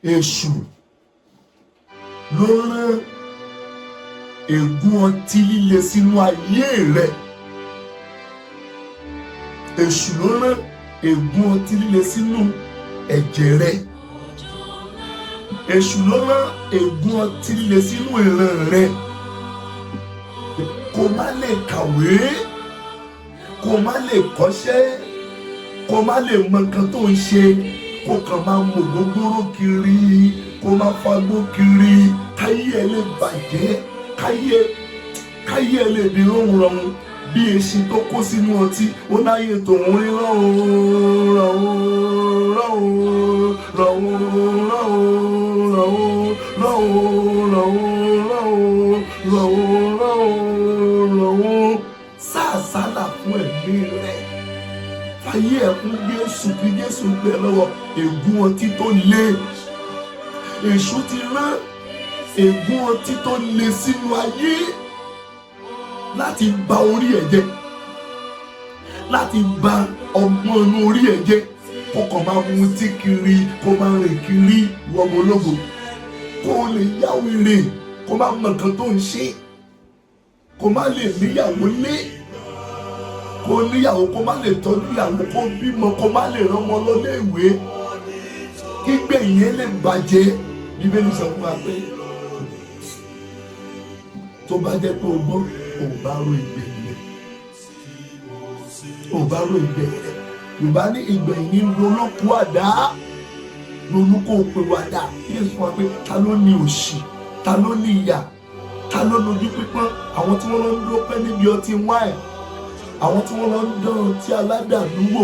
èṣù ló rán ègún ọtí líle sínú ayé rẹ. Èṣù ló rán ègún ọtí líle sínú ẹ̀jẹ̀ rẹ. Èṣù ló rán ègún ọtí líle sínú ìran rẹ. Kó má lè kàwé, kó má lè kọ́ṣẹ́, kó má lè mọ nǹkan tó ń ṣe, kó kàn máa mọ ògógóró kiri, kó máa fagbó kiri, káyé ẹ lè bàjẹ́, káyé ẹ lè di rọrùn bí eṣin tó kó sínú ọtí. Ó láyé tòun rí sàásálà fún ẹ̀mí rẹ̀. Fàyè ẹ̀ fún Jésù, kí Jésù gbẹ lọ́wọ́ ègún ọtí tó le. Èṣù ti rán ègún ọtí tó le sínú ayé láti bà orí ẹ̀ jẹ́, láti bà ọgbọ́n inú orí ẹ̀ jẹ́. Kó kàn máa mutí kiri, kó máa rìn kiri wọmọlógo, kó lè yá wèrè, kó má mọ nǹkan tó ń ṣe, kó má lè níyàwó lé, kó níyàwó kó má lè tọ́jú ìyàwó, kó bímọ kó má lè rán ọmọ lọ ilé ìwé, kí gbẹ̀yìn ẹ̀ lè bàjẹ́. Bíbélì sọ fún wa pé tó bá jẹ́ pé o gbọ́, ò bá ro ìgbẹ̀yìn rẹ̀, ò bá ro ìgbẹ̀yìn rẹ̀. Yorùbá ní ìgbẹ̀yìn lolókù àdá, ronú kó o pè wàdà. Yéésù fún wa pé ta ló ní òṣì, ta ló ní ìyà, ta ló lójú pípọ́n? Àwọn tí wọ́n lọ ń dópẹ́ níbi ọtí wáìn, àwọn tí wọ́n lọ ń dán ọtí aládàánú wò,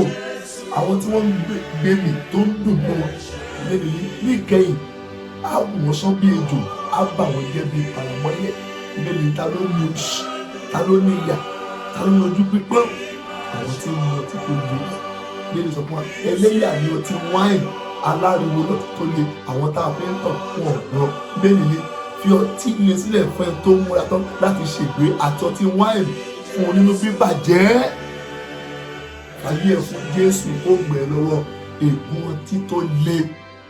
àwọn tí wọ́n ń gbèmí tó ń dùn mọ́ wọn. Lẹ́nu yìí ní ìkẹyìn á wọ́n sán bí ejò, á bà wọ́n jẹ́ bí paramọ́lẹ̀. Lẹ́nu ta ló ní òṣì, ta ló ní ìyà, ta ló lójú pípọ́n? Àwọn tí ń mu ọtí tó le. Lẹ́nu sọ fún wa ẹlẹ́yà ní ọtí wáìn, aláriwo lọ́tí tó le. Àwọn tá a fi ń tàn fún ọ̀gbọ́n. Lẹ́nu ni fi ọtí le sílẹ̀ fún ẹ tó múra tán láti ṣègbé, àti ọtí wáìn fún onínú bíbàjẹ́. Ayé ẹ̀ fún Jésù, ó gbẹ lọ́wọ́ ègún ọtí tó le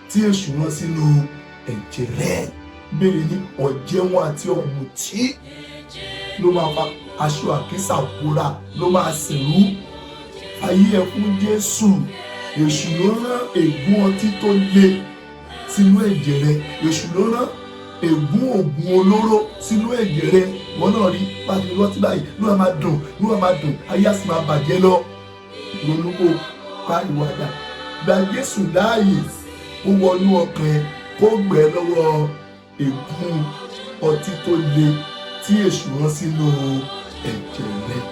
tí èṣù rán sínú ẹ̀jẹ̀ rẹ̀. Bẹ́ẹ̀ ni ọ̀jẹ̀wọ̀n àti ọ̀mùtí ló máa fa aṣọ àkísà bora, ló máa sìnrú. Ayé ẹ̀ fún Jésù. Èṣù ló rán ègún ọtí tó le sínú ẹ̀jẹ̀ rẹ̀. Èṣù ló rán ègún ògùn olóró sínú ẹ̀jẹ̀ rẹ̀. Wọ́n náà rí pàdé lọ́tí báyìí ló máa dùn, ayé á sì máa bàjẹ́ lọ. Ronú kó pa ìwà dà. Gba Jésù láàyè, ó wọnú ọkàn ẹ, kó gbẹ lọ́wọ́ ègún ọtí tó le tí èṣù rán sínú ẹ̀jẹ̀ rẹ̀.